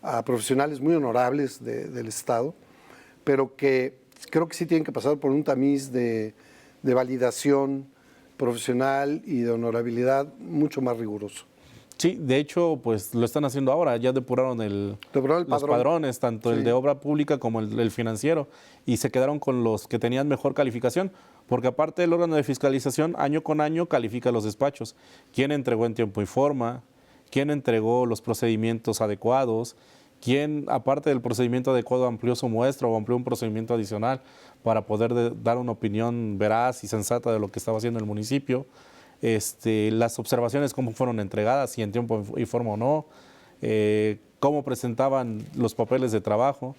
a profesionales muy honorables del Estado, pero que creo que sí tienen que pasar por un tamiz de validación profesional y de honorabilidad mucho más riguroso. Sí, de hecho, pues lo están haciendo ahora, ya depuraron los padrones, tanto el de obra pública como el financiero, y se quedaron con los que tenían mejor calificación, porque aparte el órgano de fiscalización año con año califica los despachos, quién entregó en tiempo y forma, quién entregó los procedimientos adecuados, quién, aparte del procedimiento adecuado, amplió su muestra o amplió un procedimiento adicional para poder dar una opinión veraz y sensata de lo que estaba haciendo el municipio. Las observaciones, cómo fueron entregadas, si en tiempo y forma o no, cómo presentaban los papeles de trabajo.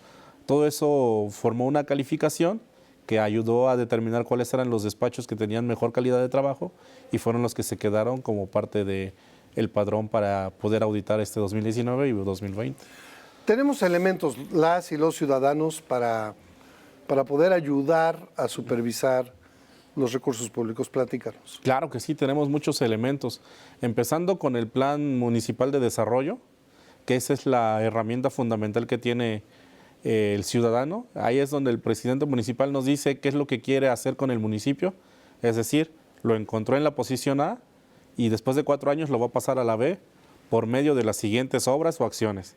Todo eso formó una calificación que ayudó a determinar cuáles eran los despachos que tenían mejor calidad de trabajo y fueron los que se quedaron como parte del padrón para poder auditar 2019 y 2020. Tenemos elementos, las y los ciudadanos, para poder ayudar a supervisar los recursos públicos. Platícanos. Claro que sí, tenemos muchos elementos, empezando con el Plan Municipal de Desarrollo, que esa es la herramienta fundamental que tiene el ciudadano. Ahí es donde el presidente municipal nos dice qué es lo que quiere hacer con el municipio, es decir, lo encontró en la posición A y después de 4 años lo va a pasar a la B por medio de las siguientes obras o acciones.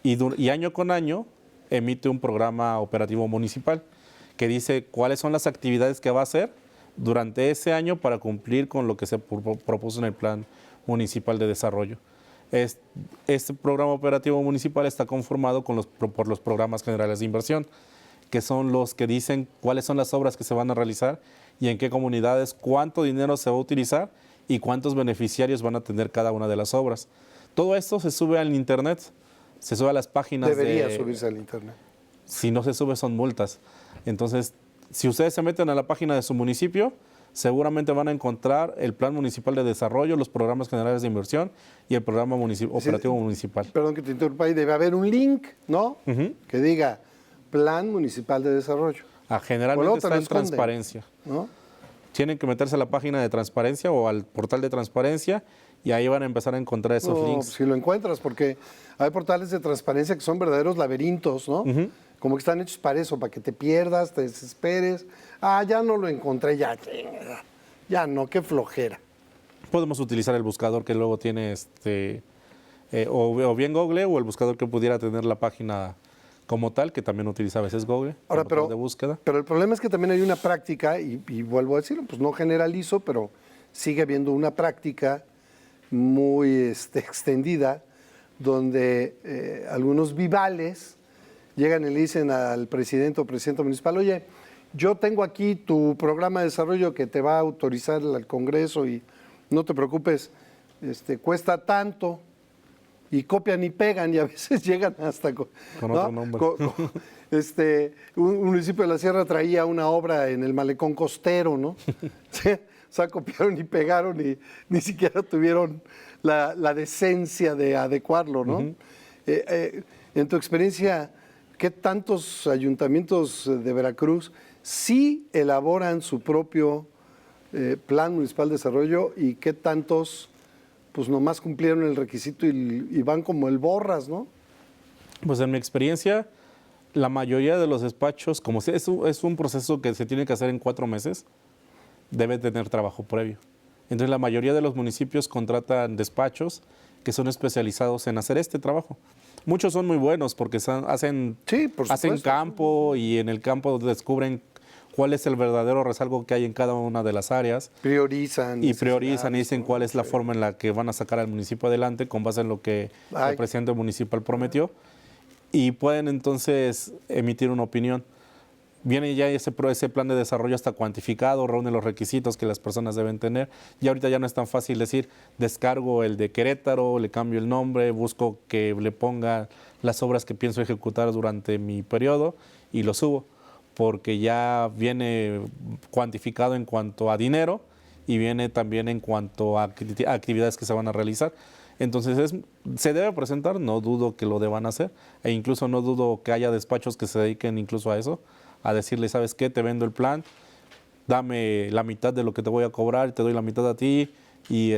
Y año con año emite un programa operativo municipal, que dice cuáles son las actividades que va a hacer durante ese año para cumplir con lo que se propuso en el Plan Municipal de Desarrollo. Este programa operativo municipal está conformado por los programas generales de inversión, que son los que dicen cuáles son las obras que se van a realizar y en qué comunidades, cuánto dinero se va a utilizar y cuántos beneficiarios van a tener cada una de las obras. Todo esto se sube al internet, se sube a las páginas. Debería subirse al internet. Si no se sube son multas. Entonces, si ustedes se meten a la página de su municipio, seguramente van a encontrar el Plan Municipal de Desarrollo, los programas generales de inversión y el programa operativo municipal. Perdón que te interrumpa, ahí debe haber un link, ¿no? Que diga Plan Municipal de Desarrollo. Generalmente está en transparencia, ¿no? Tienen que meterse a la página de transparencia o al portal de transparencia y ahí van a empezar a encontrar esos links. Si lo encuentras, porque hay portales de transparencia que son verdaderos laberintos, ¿no? Como que están hechos para eso, para que te pierdas, te desesperes. Ya no lo encontré, ya no, qué flojera. Podemos utilizar el buscador que luego tiene o bien Google o el buscador que pudiera tener la página como tal, que también utiliza a veces Google. Ahora, de búsqueda. Pero el problema es que también hay una práctica, y vuelvo a decirlo, pues no generalizo, pero sigue habiendo una práctica muy extendida, donde algunos vivales llegan y le dicen al presidente o presidenta municipal: oye, yo tengo aquí tu programa de desarrollo que te va a autorizar al Congreso y no te preocupes, cuesta tanto, y copian y pegan y a veces llegan hasta con otro nombre. Un municipio de la Sierra traía una obra en el malecón costero, ¿no? O sea, copiaron y pegaron y ni siquiera tuvieron la decencia de adecuarlo, ¿no? En tu experiencia, ¿qué tantos ayuntamientos de Veracruz sí elaboran su propio Plan Municipal de Desarrollo y qué tantos pues nomás cumplieron el requisito y van como el borras, ¿no? Pues en mi experiencia, la mayoría de los despachos, como es un proceso que se tiene que hacer en 4 meses, debe tener trabajo previo. Entonces la mayoría de los municipios contratan despachos que son especializados en hacer este trabajo. Muchos son muy buenos porque hacen campo y en el campo descubren cuál es el verdadero rezago que hay en cada una de las áreas. Priorizan y dicen cuál es la forma en la que van a sacar al municipio adelante con base en lo que el presidente municipal prometió y pueden entonces emitir una opinión. Viene ya ese plan de desarrollo hasta cuantificado, reúne los requisitos que las personas deben tener y ahorita ya no es tan fácil decir descargo el de Querétaro, le cambio el nombre, busco que le ponga las obras que pienso ejecutar durante mi periodo y lo subo, porque ya viene cuantificado en cuanto a dinero y viene también en cuanto a actividades que se van a realizar. Entonces se debe presentar, no dudo que lo deban hacer e incluso no dudo que haya despachos que se dediquen incluso a eso, a decirle, ¿sabes qué? Te vendo el plan, dame la mitad de lo que te voy a cobrar, te doy la mitad a ti y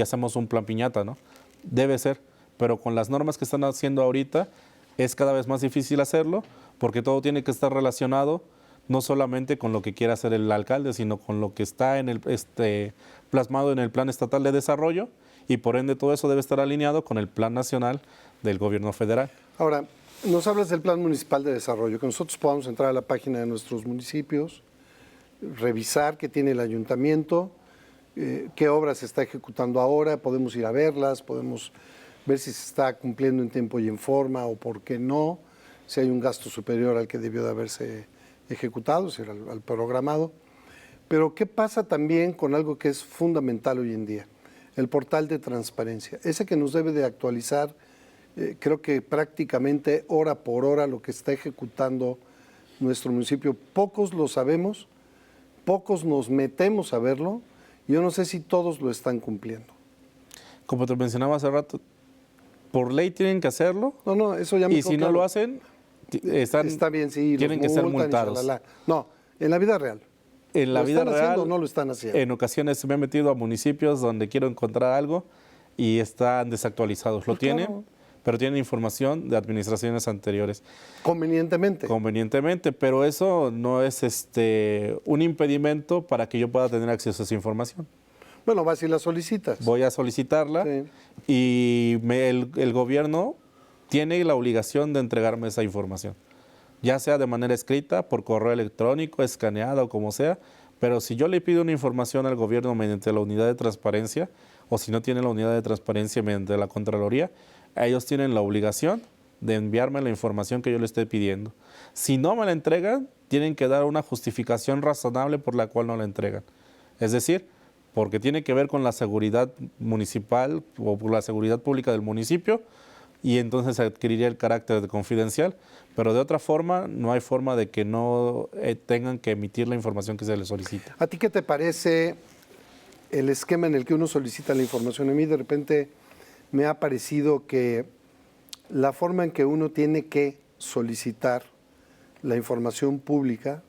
hacemos un plan piñata, ¿no? Debe ser, pero con las normas que están haciendo ahorita es cada vez más difícil hacerlo porque todo tiene que estar relacionado no solamente con lo que quiera hacer el alcalde, sino con lo que está en plasmado en el Plan Estatal de Desarrollo y por ende todo eso debe estar alineado con el Plan Nacional del Gobierno Federal. Ahora, nos hablas del Plan Municipal de Desarrollo, que nosotros podamos entrar a la página de nuestros municipios, revisar qué tiene el ayuntamiento, qué obras se está ejecutando ahora, podemos ir a verlas, podemos ver si se está cumpliendo en tiempo y en forma o por qué no, si hay un gasto superior al que debió de haberse ejecutado, si era al programado. Pero ¿qué pasa también con algo que es fundamental hoy en día? El portal de transparencia, ese que nos debe de actualizar creo que prácticamente hora por hora lo que está ejecutando nuestro municipio. Pocos lo sabemos, pocos nos metemos a verlo. Yo no sé si todos lo están cumpliendo. Como te mencionaba hace rato, por ley tienen que hacerlo. No, eso ya me quedó claro. No lo hacen, está bien, sí, tienen que ser multados. No, en la vida real. En la vida real, haciendo o no lo están haciendo. En ocasiones me he metido a municipios donde quiero encontrar algo y están desactualizados. Lo tienen, pero tienen información de administraciones anteriores. Convenientemente. Convenientemente, pero eso no es un impedimento para que yo pueda tener acceso a esa información. Bueno, vas y la solicitas. Voy a solicitarla y el gobierno tiene la obligación de entregarme esa información. ya sea de manera escrita, por correo electrónico, escaneada o como sea, pero si yo le pido una información al gobierno mediante la unidad de transparencia, o si no tiene la unidad de transparencia mediante la Contraloría, ellos tienen la obligación de enviarme la información que yo le esté pidiendo. Si no me la entregan, tienen que dar una justificación razonable por la cual no la entregan. Es decir, porque tiene que ver con la seguridad municipal o por la seguridad pública del municipio, y entonces adquiriría el carácter de confidencial, pero de otra forma no hay forma de que no tengan que emitir la información que se les solicita. ¿A ti qué te parece el esquema en el que uno solicita la información? A mí de repente me ha parecido que la forma en que uno tiene que solicitar la información pública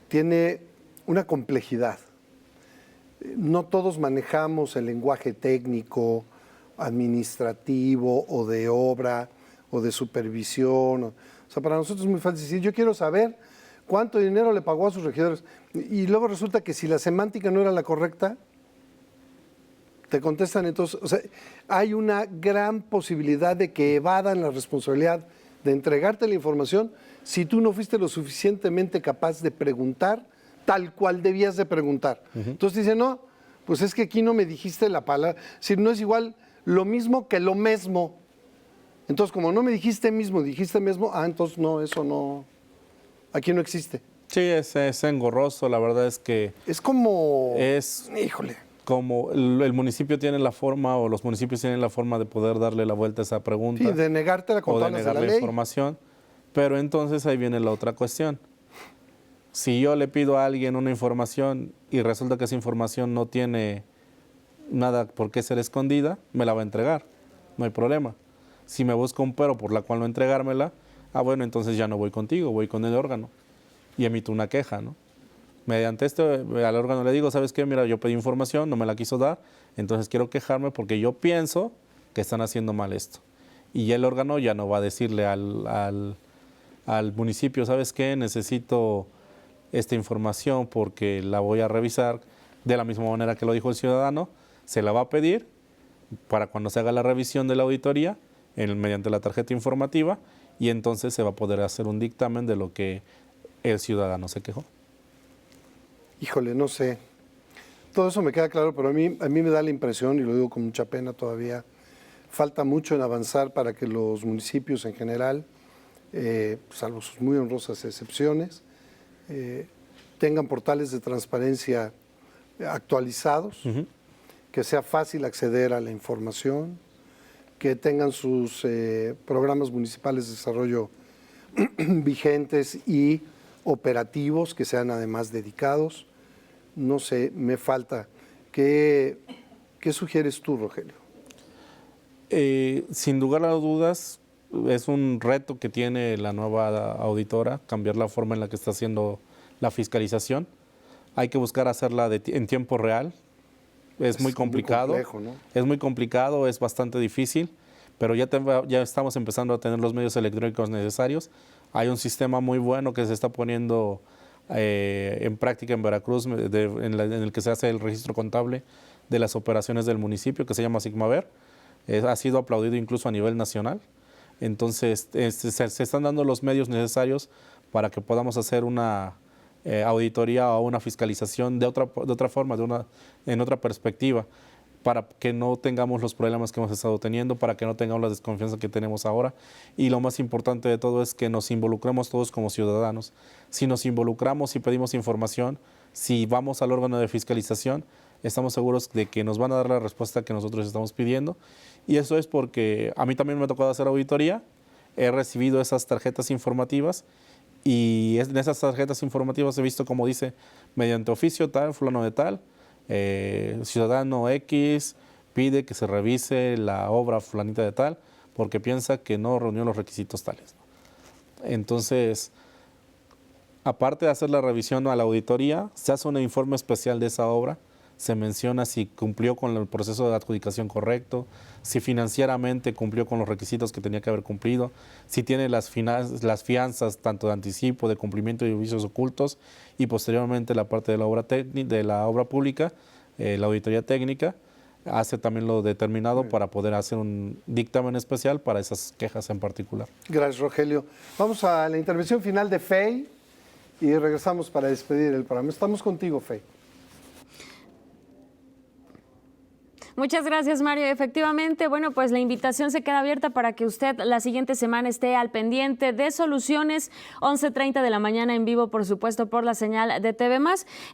tiene una complejidad. No todos manejamos el lenguaje técnico, administrativo o de obra o de supervisión. O sea, para nosotros es muy fácil decir, yo quiero saber cuánto dinero le pagó a sus regidores. Y luego resulta que si la semántica no era la correcta, te contestan entonces. O sea, hay una gran posibilidad de que evadan la responsabilidad de entregarte la información si tú no fuiste lo suficientemente capaz de preguntar tal cual debías de preguntar. Entonces dicen, no, pues es que aquí no me dijiste la palabra. Si no es igual lo mismo que lo mismo. Entonces, como no me dijiste mismo, entonces no, eso no, aquí no existe. Sí, es engorroso, la verdad es que... Es como... híjole. Como el municipio tiene la forma, o los municipios tienen la forma de poder darle la vuelta a esa pregunta. Sí, de negártela con todas las de la ley. O de negar la información. Pero entonces ahí viene la otra cuestión. Si yo le pido a alguien una información y resulta que esa información no tiene nada por qué ser escondida, me la va a entregar, no hay problema. Si me busca un pero por la cual no entregármela, bueno, entonces ya no voy contigo, voy con el órgano y emito una queja, ¿no? Mediante al órgano le digo, ¿sabes qué? Mira, yo pedí información, no me la quiso dar, entonces quiero quejarme porque yo pienso que están haciendo mal esto. Y el órgano ya no va a decirle al municipio, ¿sabes qué? Necesito esta información porque la voy a revisar de la misma manera que lo dijo el ciudadano, se la va a pedir para cuando se haga la revisión de la auditoría mediante la tarjeta informativa, y entonces se va a poder hacer un dictamen de lo que el ciudadano se quejó. Híjole, no sé. Todo eso me queda claro, pero a mí me da la impresión, y lo digo con mucha pena todavía, falta mucho en avanzar para que los municipios en general, salvo sus muy honrosas excepciones, tengan portales de transparencia actualizados, que sea fácil acceder a la información, que tengan sus programas municipales de desarrollo vigentes y operativos, que sean además dedicados. No sé, me falta. ¿Qué sugieres tú, Rogelio? Sin lugar a dudas, es un reto que tiene la nueva auditora, cambiar la forma en la que está haciendo la fiscalización. Hay que buscar hacerla en tiempo real. Es muy complicado. Muy complejo, ¿no? Es muy complicado, es bastante difícil, pero ya estamos empezando a tener los medios electrónicos necesarios. Hay un sistema muy bueno que se está poniendo en práctica en Veracruz, en el que se hace el registro contable de las operaciones del municipio, que se llama Sigmaver. Ha sido aplaudido incluso a nivel nacional. Entonces, se están dando los medios necesarios para que podamos hacer una auditoría o una fiscalización de otra forma, en otra perspectiva, para que no tengamos los problemas que hemos estado teniendo, para que no tengamos la desconfianza que tenemos ahora. Y lo más importante de todo es que nos involucremos todos como ciudadanos. Si nos involucramos y pedimos información, si vamos al órgano de fiscalización, estamos seguros de que nos van a dar la respuesta que nosotros estamos pidiendo. Y eso es porque a mí también me ha tocado hacer auditoría, he recibido esas tarjetas informativas, y en esas tarjetas informativas he visto como dice, mediante oficio tal, fulano de tal, ciudadano X pide que se revise la obra fulanita de tal porque piensa que no reunió los requisitos tales. Entonces, aparte de hacer la revisión a la auditoría, se hace un informe especial de esa obra, se menciona si cumplió con el proceso de adjudicación correcto, si financieramente cumplió con los requisitos que tenía que haber cumplido, si tiene las fianzas tanto de anticipo, de cumplimiento de vicios ocultos, y posteriormente la parte de la obra pública, la auditoría técnica, hace también lo determinado para poder hacer un dictamen especial para esas quejas en particular. Gracias, Rogelio. Vamos a la intervención final de Fey y regresamos para despedir el programa. Estamos contigo, Fey. Muchas gracias, Mario. Efectivamente, bueno, pues la invitación se queda abierta para que usted la siguiente semana esté al pendiente de Soluciones, 11:30 de la mañana en vivo, por supuesto, por la señal de TV+.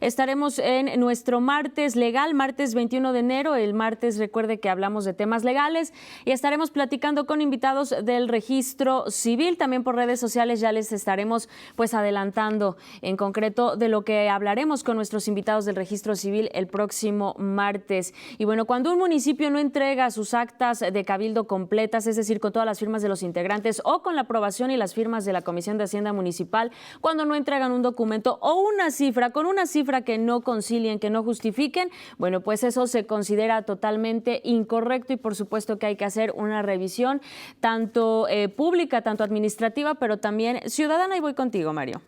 Estaremos en nuestro martes legal, martes 21 de enero. El martes, recuerde que hablamos de temas legales y estaremos platicando con invitados del registro civil. También por redes sociales ya les estaremos pues adelantando en concreto de lo que hablaremos con nuestros invitados del registro civil el próximo martes. Y bueno, cuando un municipio no entrega sus actas de cabildo completas, es decir, con todas las firmas de los integrantes o con la aprobación y las firmas de la Comisión de Hacienda Municipal, cuando no entregan un documento o una cifra, con una cifra que no concilien, que no justifiquen, bueno, pues eso se considera totalmente incorrecto y por supuesto que hay que hacer una revisión tanto pública, tanto administrativa, pero también ciudadana. Y voy contigo, Mario.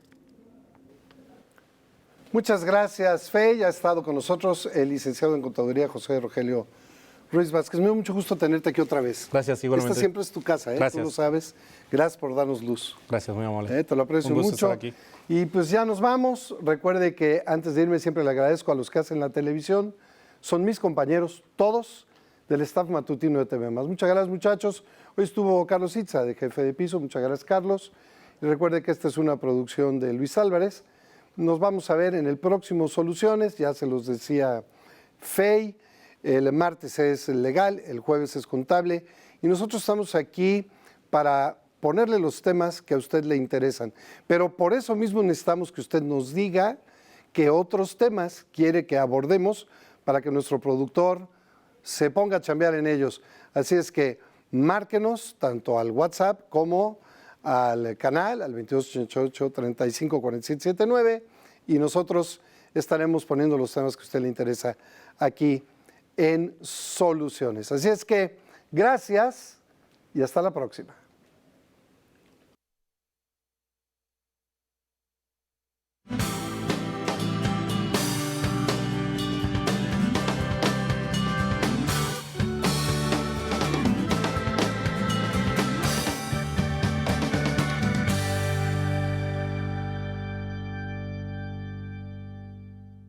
Muchas gracias, Fey. Ha estado con nosotros el licenciado en Contaduría José Rogelio Ruiz Vázquez. Me da mucho gusto tenerte aquí otra vez. Gracias, igualmente. Esta siempre es tu casa, Gracias. Tú lo sabes. Gracias por darnos luz. Gracias, muy amable. Te lo aprecio Un gusto mucho. estar aquí. Y pues ya nos vamos. Recuerde que antes de irme siempre le agradezco a los que hacen la televisión. Son mis compañeros, todos, del staff matutino de TV+. Muchas gracias, muchachos. Hoy estuvo Carlos Itza, de jefe de piso. Muchas gracias, Carlos. Y recuerde que esta es una producción de Luis Álvarez. Nos vamos a ver en el próximo Soluciones, ya se los decía Fey, el martes es legal, el jueves es contable y nosotros estamos aquí para ponerle los temas que a usted le interesan. Pero por eso mismo necesitamos que usted nos diga qué otros temas quiere que abordemos para que nuestro productor se ponga a chambear en ellos. Así es que márquenos tanto al WhatsApp como al canal, al 2288-354779, y nosotros estaremos poniendo los temas que a usted le interesa aquí en Soluciones. Así es que gracias y hasta la próxima.